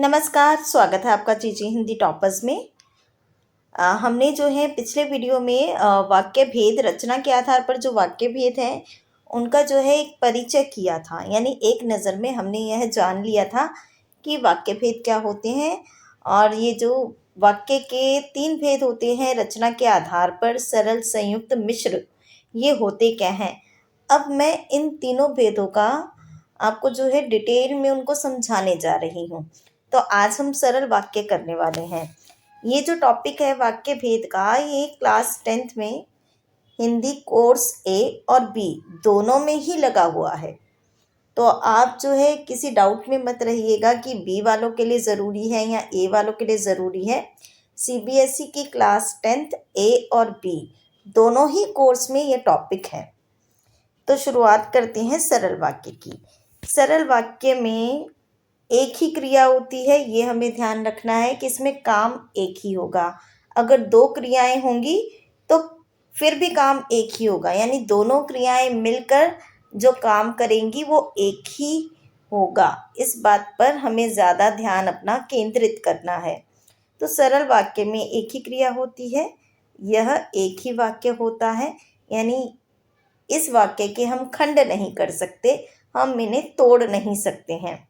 नमस्कार, स्वागत है आपका जीजी हिंदी टॉपर्स में। हमने जो है पिछले वीडियो में वाक्य भेद रचना के आधार पर जो वाक्य भेद हैं उनका जो है एक परिचय किया था। यानी एक नज़र में हमने यह जान लिया था कि वाक्य भेद क्या होते हैं और ये जो वाक्य के 3 भेद होते हैं रचना के आधार पर, सरल, संयुक्त, मिश्र, ये होते क्या हैं। अब मैं इन तीनों भेदों का आपको जो है डिटेल में उनको समझाने जा रही हूँ। तो आज हम सरल वाक्य करने वाले हैं। ये जो टॉपिक है वाक्य भेद का, ये क्लास 10th में हिंदी कोर्स ए और बी दोनों में ही लगा हुआ है। तो आप जो है किसी डाउट में मत रहिएगा कि बी वालों के लिए ज़रूरी है या ए वालों के लिए ज़रूरी है। सीबीएसई की क्लास 10th ए और बी दोनों ही कोर्स में ये टॉपिक है। तो शुरुआत करते हैं सरल वाक्य की। सरल वाक्य में एक ही क्रिया होती है, ये हमें ध्यान रखना है कि इसमें काम एक ही होगा। अगर 2 क्रियाएं होंगी तो फिर भी काम एक ही होगा, यानी दोनों क्रियाएं मिलकर जो काम करेंगी वो एक ही होगा। इस बात पर हमें ज़्यादा ध्यान अपना केंद्रित करना है। तो सरल वाक्य में एक ही क्रिया होती है, यह एक ही वाक्य होता है, यानी इस वाक्य के हम खंड नहीं कर सकते, हम इन्हें तोड़ नहीं सकते हैं।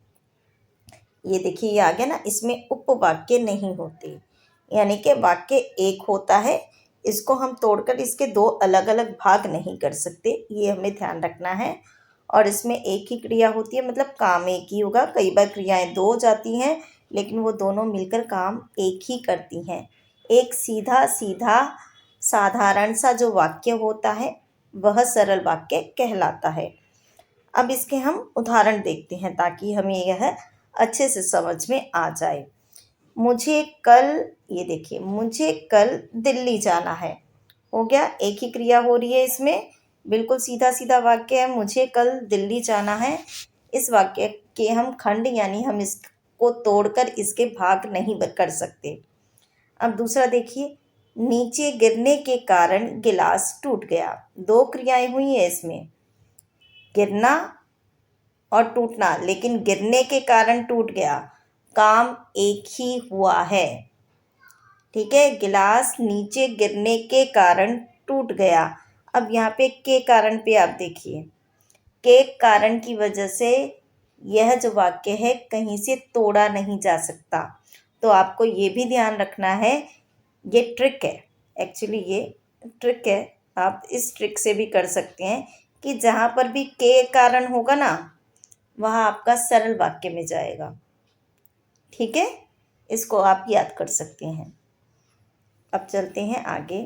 ये देखिए ये आ गया ना, इसमें उपवाक्य नहीं होते, यानी कि वाक्य एक होता है, इसको हम तोड़कर इसके 2 अलग अलग भाग नहीं कर सकते, ये हमें ध्यान रखना है। और इसमें एक ही क्रिया होती है, मतलब काम एक ही होगा। कई बार क्रियाएं 2 हो जाती हैं लेकिन वो दोनों मिलकर काम एक ही करती हैं। एक सीधा सीधा साधारण सा जो वाक्य होता है वह सरल वाक्य कहलाता है। अब इसके हम उदाहरण देखते हैं ताकि हमें यह अच्छे से समझ में आ जाए। मुझे कल, ये देखिए, मुझे कल दिल्ली जाना है, हो गया, एक ही क्रिया हो रही है इसमें, बिल्कुल सीधा सीधा वाक्य है, मुझे कल दिल्ली जाना है। इस वाक्य के हम खंड यानी हम इसको तोड़कर इसके भाग नहीं कर सकते। अब दूसरा देखिए, नीचे गिरने के कारण गिलास टूट गया। 2 क्रियाएं हुई है इसमें, गिरना और टूटना, लेकिन गिरने के कारण टूट गया, काम एक ही हुआ है। ठीक है, गिलास नीचे गिरने के कारण टूट गया। अब यहाँ पे के कारण पे आप देखिए, के कारण की वजह से यह जो वाक्य है कहीं से तोड़ा नहीं जा सकता। तो आपको ये भी ध्यान रखना है, ये ट्रिक है, एक्चुअली ये ट्रिक है, आप इस ट्रिक से भी कर सकते हैं कि जहाँ पर भी के कारण होगा ना वह आपका सरल वाक्य में जाएगा। ठीक है, इसको आप याद कर सकते हैं। अब चलते हैं आगे।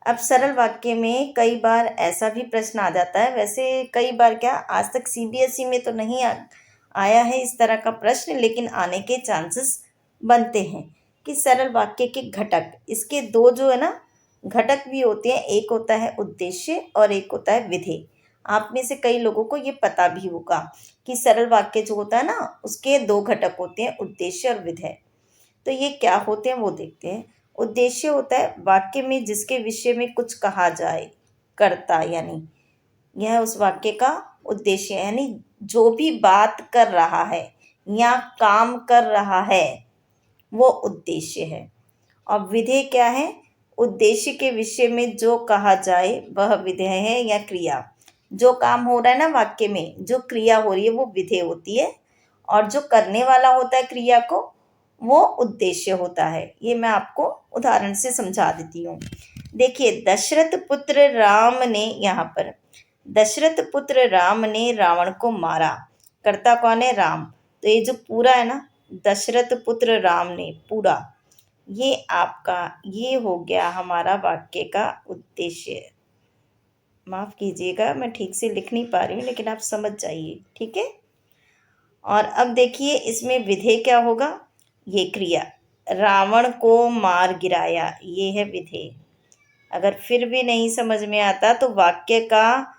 अब सरल वाक्य में कई बार ऐसा भी प्रश्न आ जाता है, वैसे कई बार क्या, आज तक सीबीएसई में तो नहीं आया है इस तरह का प्रश्न, लेकिन आने के चांसेस बनते हैं कि सरल वाक्य के घटक, इसके 2 जो है ना घटक भी होते हैं, एक होता है उद्देश्य और एक होता है विधेय। आप में से कई लोगों को ये पता भी होगा कि सरल वाक्य जो होता है ना उसके 2 घटक होते हैं, उद्देश्य और विधेय। तो ये क्या होते हैं वो देखते हैं। उद्देश्य होता है वाक्य में जिसके विषय में कुछ कहा जाए, कर्ता, यानी यह उस वाक्य का उद्देश्य है, यानी जो भी बात कर रहा है या काम कर रहा है वो उद्देश्य है। और विधेय क्या है, उद्देश्य के विषय में जो कहा जाए वह विधेय है या क्रिया। जो काम हो रहा है ना वाक्य में, जो क्रिया हो रही है वो विधेय होती है, और जो करने वाला होता है क्रिया को वो उद्देश्य होता है। ये मैं आपको उदाहरण से समझा देती हूँ। देखिए, दशरथ पुत्र राम ने, यहाँ पर दशरथ पुत्र राम ने रावण को मारा, कर्ता कौन है, राम। तो ये जो पूरा है ना, दशरथ पुत्र राम ने, पूरा ये आपका, ये हो गया हमारा वाक्य का उद्देश्य। माफ़ कीजिएगा मैं ठीक से लिख नहीं पा रही हूँ, लेकिन आप समझ जाइए, ठीक है। और अब देखिए इसमें विधेय क्या होगा, ये क्रिया, रावण को मार गिराया, ये है विधेय। अगर फिर भी नहीं समझ में आता तो वाक्य का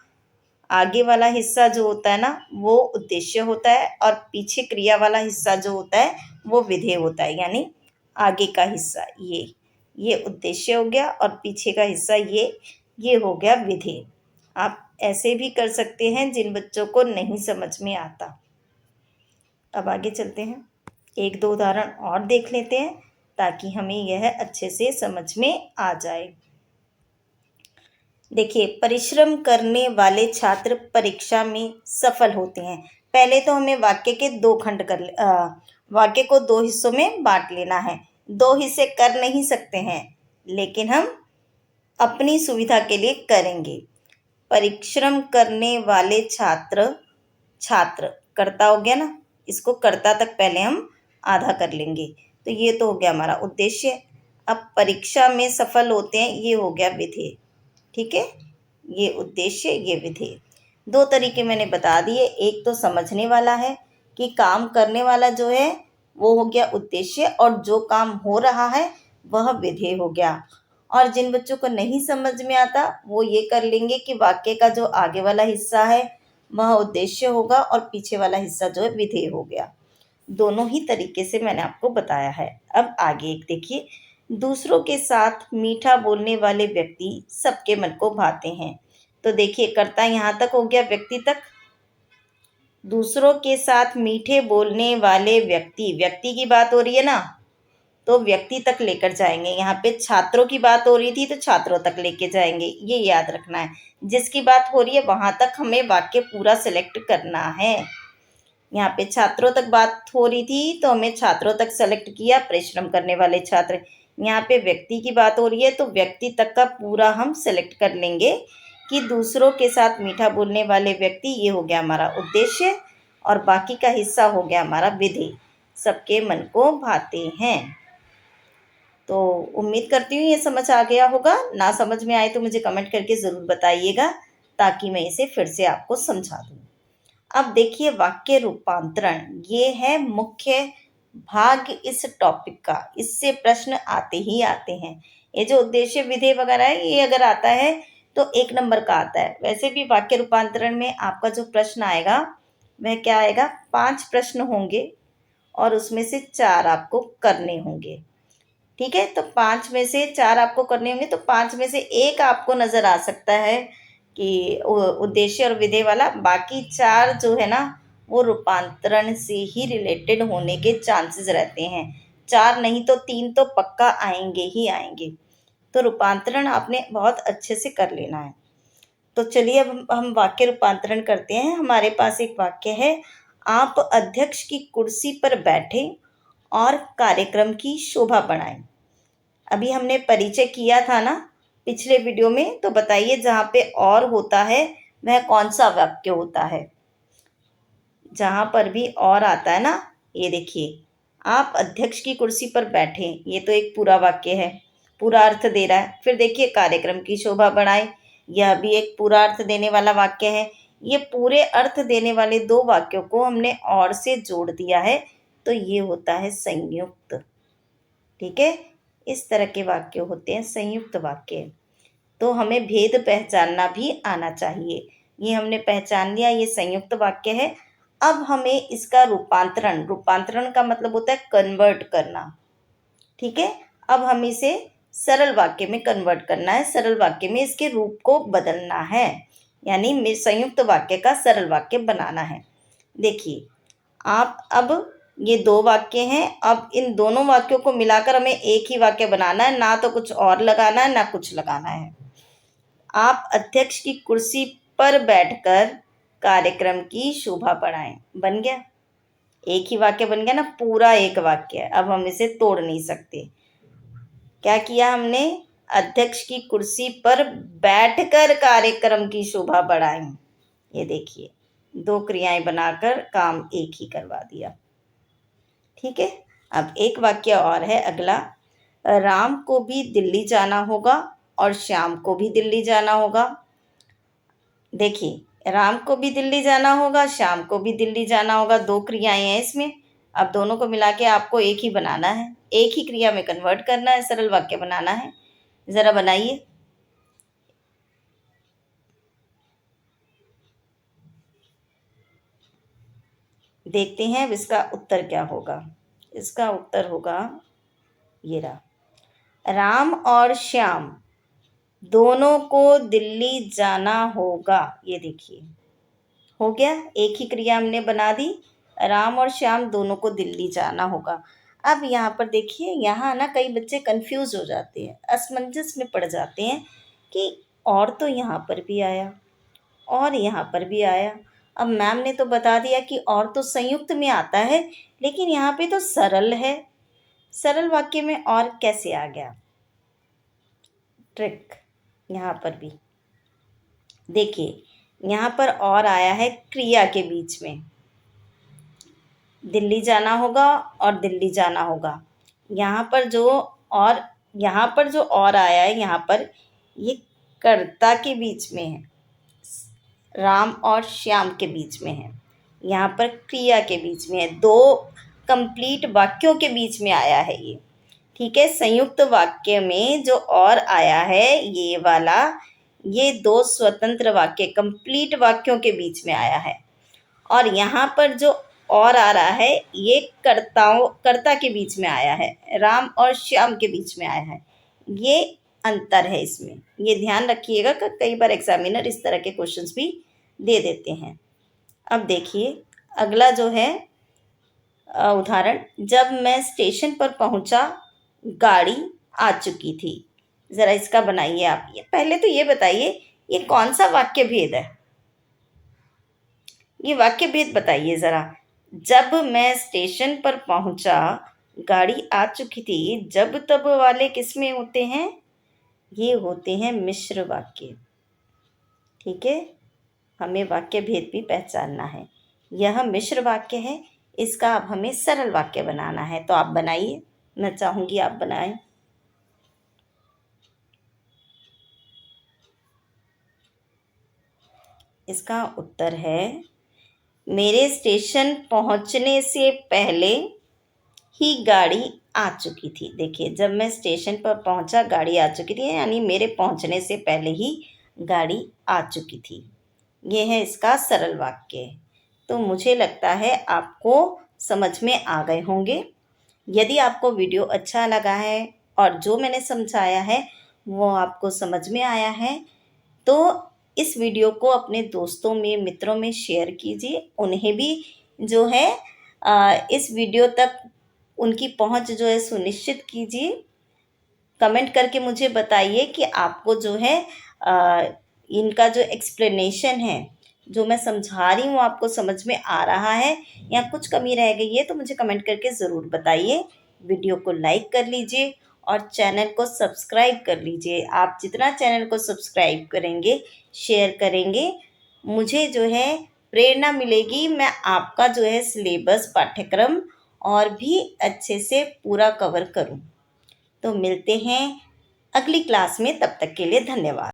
आगे वाला हिस्सा जो होता है ना वो उद्देश्य होता है, और पीछे क्रिया वाला हिस्सा जो होता है वो विधेय होता है, यानी आगे का हिस्सा ये उद्देश्य हो गया और पीछे का हिस्सा ये हो गया विधेय। आप ऐसे भी कर सकते हैं जिन बच्चों को नहीं समझ में आता। अब आगे चलते हैं। एक दो उदाहरण और देख लेते हैं ताकि हमें यह अच्छे से समझ में आ जाए। देखिए, परिश्रम करने वाले छात्र परीक्षा में सफल होते हैं। पहले तो हमें वाक्य के दो खंड वाक्य को दो हिस्सों में बांट लेना है। दो हिस्से कर नहीं सकते हैं, लेकिन हम अपनी सुविधा के लिए करेंगे। परिश्रम करने वाले छात्र, छात्र कर्ता हो गया ना, इसको कर्ता तक पहले हम आधा कर लेंगे। तो ये तो हो गया हमारा उद्देश्य। अब परीक्षा में सफल होते हैं, ये हो गया विधेय। ठीक है, ये उद्देश्य, ये विधेय। दो तरीके मैंने बता दिए। एक तो समझने वाला है कि काम करने वाला जो है वो हो गया उद्देश्य, और जो काम हो रहा है वह विधेय हो गया। और जिन बच्चों को नहीं समझ में आता वो ये कर लेंगे कि वाक्य का जो आगे वाला हिस्सा है वह उद्देश्य होगा और पीछे वाला हिस्सा जो है विधेय हो गया। दोनों ही तरीके से मैंने आपको बताया है। अब आगे एक देखिए, दूसरों के साथ मीठा बोलने वाले व्यक्ति सबके मन को भाते हैं। तो देखिए, कर्ता यहाँ तक हो गया, व्यक्ति तक। दूसरों के साथ मीठे बोलने वाले व्यक्ति, व्यक्ति की बात हो रही है ना, तो व्यक्ति तक लेकर जाएंगे। यहाँ पे छात्रों की बात हो रही थी तो छात्रों तक लेके जाएंगे, ये याद रखना है। जिसकी बात हो रही है वहां तक हमें वाक्य पूरा सिलेक्ट करना है। यहाँ पे छात्रों तक बात हो रही थी तो हमें छात्रों तक सेलेक्ट किया, परिश्रम करने वाले छात्र। यहाँ पे व्यक्ति की बात हो रही है तो व्यक्ति तक का पूरा हम सेलेक्ट कर लेंगे कि दूसरों के साथ मीठा बोलने वाले व्यक्ति, ये हो गया हमारा उद्देश्य, और बाकी का हिस्सा हो गया हमारा विधेय, सबके मन को भाते हैं। तो उम्मीद करती हूँ ये समझ आ गया होगा। ना समझ में आए तो मुझे कमेंट करके ज़रूर बताइएगा ताकि मैं इसे फिर से आपको समझा दूँ। अब देखिए, वाक्य रूपांतरण, ये है मुख्य भाग इस टॉपिक का। इससे प्रश्न आते ही आते हैं। ये जो उद्देश्य, विधेय वगैरह है, ये अगर आता है तो एक नंबर का आता है। वैसे भी वाक्य रूपांतरण में आपका जो प्रश्न आएगा वह क्या आएगा, 5 प्रश्न होंगे और उसमें से 4 आपको करने होंगे। ठीक है, तो 5 में से 4 आपको करने होंगे, तो 5 में से एक आपको नज़र आ सकता है कि उद्देश्य और विधेय वाला। बाकी 4 जो है ना वो रूपांतरण से ही रिलेटेड होने के चांसेस रहते हैं। 4 नहीं तो 3 तो पक्का आएंगे ही आएंगे। तो रूपांतरण आपने बहुत अच्छे से कर लेना है। तो चलिए अब हम वाक्य रूपांतरण करते हैं। हमारे पास एक वाक्य है, आप अध्यक्ष की कुर्सी पर बैठे और कार्यक्रम की शोभा बढ़ाएं। अभी हमने परिचय किया था ना पिछले वीडियो में, तो बताइए जहाँ पे और होता है वह कौन सा वाक्य होता है। जहाँ पर भी और आता है ना, ये देखिए, आप अध्यक्ष की कुर्सी पर बैठे, ये तो एक पूरा वाक्य है, पूरा अर्थ दे रहा है। फिर देखिए, कार्यक्रम की शोभा बढ़ाए, यह भी एक पूरा अर्थ देने वाला वाक्य है। ये पूरे अर्थ देने वाले दो वाक्यों को हमने और से जोड़ दिया है, तो ये होता है संयुक्त। ठीक है, इस तरह के वाक्य होते हैं संयुक्त वाक्य। तो हमें भेद पहचानना भी आना चाहिए। ये हमने पहचान लिया, ये संयुक्त वाक्य है। अब हमें इसका रूपांतरण, रूपांतरण का मतलब होता है कन्वर्ट करना। ठीक है, अब हम इसे सरल वाक्य में कन्वर्ट करना है, सरल वाक्य में इसके रूप को बदलना है, यानी संयुक्त वाक्य का सरल वाक्य बनाना है। देखिए, आप अब ये दो वाक्य हैं, अब इन दोनों वाक्यों को मिलाकर हमें एक ही वाक्य बनाना है, ना तो कुछ और लगाना है ना कुछ लगाना है। आप अध्यक्ष की कुर्सी पर बैठकर कार्यक्रम की शोभा बढ़ाएं, बन गया, एक ही वाक्य बन गया ना, पूरा एक वाक्य। अब हम इसे तोड़ नहीं सकते। क्या किया हमने, अध्यक्ष की कुर्सी पर बैठकर कार्यक्रम की शोभा बढ़ाएं। ये देखिए, दो क्रियाएं बनाकर काम एक ही करवा दिया। ठीक है, अब एक वाक्य और है अगला, राम को भी दिल्ली जाना होगा और श्याम को भी दिल्ली जाना होगा। देखिए, राम को भी दिल्ली जाना होगा, श्याम को भी दिल्ली जाना होगा, दो क्रियाएं हैं इसमें। अब दोनों को मिला के आपको एक ही बनाना है, एक ही क्रिया में कन्वर्ट करना है, सरल वाक्य बनाना है। ज़रा बनाइए। देखते हैं अब इसका उत्तर क्या होगा। इसका उत्तर होगा ये रहा, राम और श्याम दोनों को दिल्ली जाना होगा। ये देखिए, हो गया, एक ही क्रिया हमने बना दी। राम और श्याम दोनों को दिल्ली जाना होगा। अब यहाँ पर देखिए, यहाँ ना कई बच्चे कंफ्यूज हो जाते हैं, असमंजस में पड़ जाते हैं कि और तो यहाँ पर भी आया और यहाँ पर भी आया। अब मैम ने तो बता दिया कि और तो संयुक्त में आता है, लेकिन यहाँ पे तो सरल है, सरल वाक्य में और कैसे आ गया? ट्रिक यहाँ पर भी देखिए, यहाँ पर और आया है क्रिया के बीच में। दिल्ली जाना होगा और दिल्ली जाना होगा। यहाँ पर जो और आया है, यहाँ पर ये कर्ता के बीच में है, राम और श्याम के बीच में है। यहाँ पर क्रिया के बीच में है, दो कंप्लीट वाक्यों के बीच में आया है ये। ठीक है, संयुक्त वाक्य में जो और आया है ये वाला, ये दो स्वतंत्र वाक्य कंप्लीट वाक्यों के बीच में आया है। और यहाँ पर जो और आ रहा है ये कर्ता के बीच में आया है, राम और श्याम के बीच में आया है। ये अंतर है इसमें, ये ध्यान रखिएगा कि कई बार एग्जामिनर इस तरह के क्वेश्चंस भी दे देते हैं। अब देखिए अगला जो है उदाहरण, जब मैं स्टेशन पर पहुंचा गाड़ी आ चुकी थी। ज़रा इसका बनाइए आप। ये पहले तो ये बताइए ये कौन सा वाक्य भेद है, ये वाक्य भेद बताइए ज़रा। जब मैं स्टेशन पर पहुंचा गाड़ी आ चुकी थी, जब तब वाले किस में होते हैं? ये होते हैं मिश्र वाक्य। ठीक है, हमें वाक्य भेद भी पहचानना है। यह मिश्र वाक्य है, इसका अब हमें सरल वाक्य बनाना है। तो आप बनाइए, मैं चाहूँगी आप बनाएं। इसका उत्तर है, मेरे स्टेशन पहुंचने से पहले ही गाड़ी आ चुकी थी। देखिए, जब मैं स्टेशन पर पहुंचा गाड़ी आ चुकी थी, यानी मेरे पहुंचने से पहले ही गाड़ी आ चुकी थी। ये है इसका सरल वाक्य। तो मुझे लगता है आपको समझ में आ गए होंगे। यदि आपको वीडियो अच्छा लगा है और जो मैंने समझाया है वो आपको समझ में आया है, तो इस वीडियो को अपने दोस्तों में, मित्रों में शेयर कीजिए। उन्हें भी जो है इस वीडियो तक उनकी पहुंच जो है सुनिश्चित कीजिए। कमेंट करके मुझे बताइए कि आपको जो है इनका जो एक्सप्लेनेशन है, जो मैं समझा रही हूँ, आपको समझ में आ रहा है या कुछ कमी रह गई है, तो मुझे कमेंट करके ज़रूर बताइए। वीडियो को लाइक कर लीजिए और चैनल को सब्सक्राइब कर लीजिए। आप जितना चैनल को सब्सक्राइब करेंगे, शेयर करेंगे, मुझे जो है प्रेरणा मिलेगी, मैं आपका जो है सिलेबस, पाठ्यक्रम और भी अच्छे से पूरा कवर करूं। तो मिलते हैं अगली क्लास में, तब तक के लिए धन्यवाद।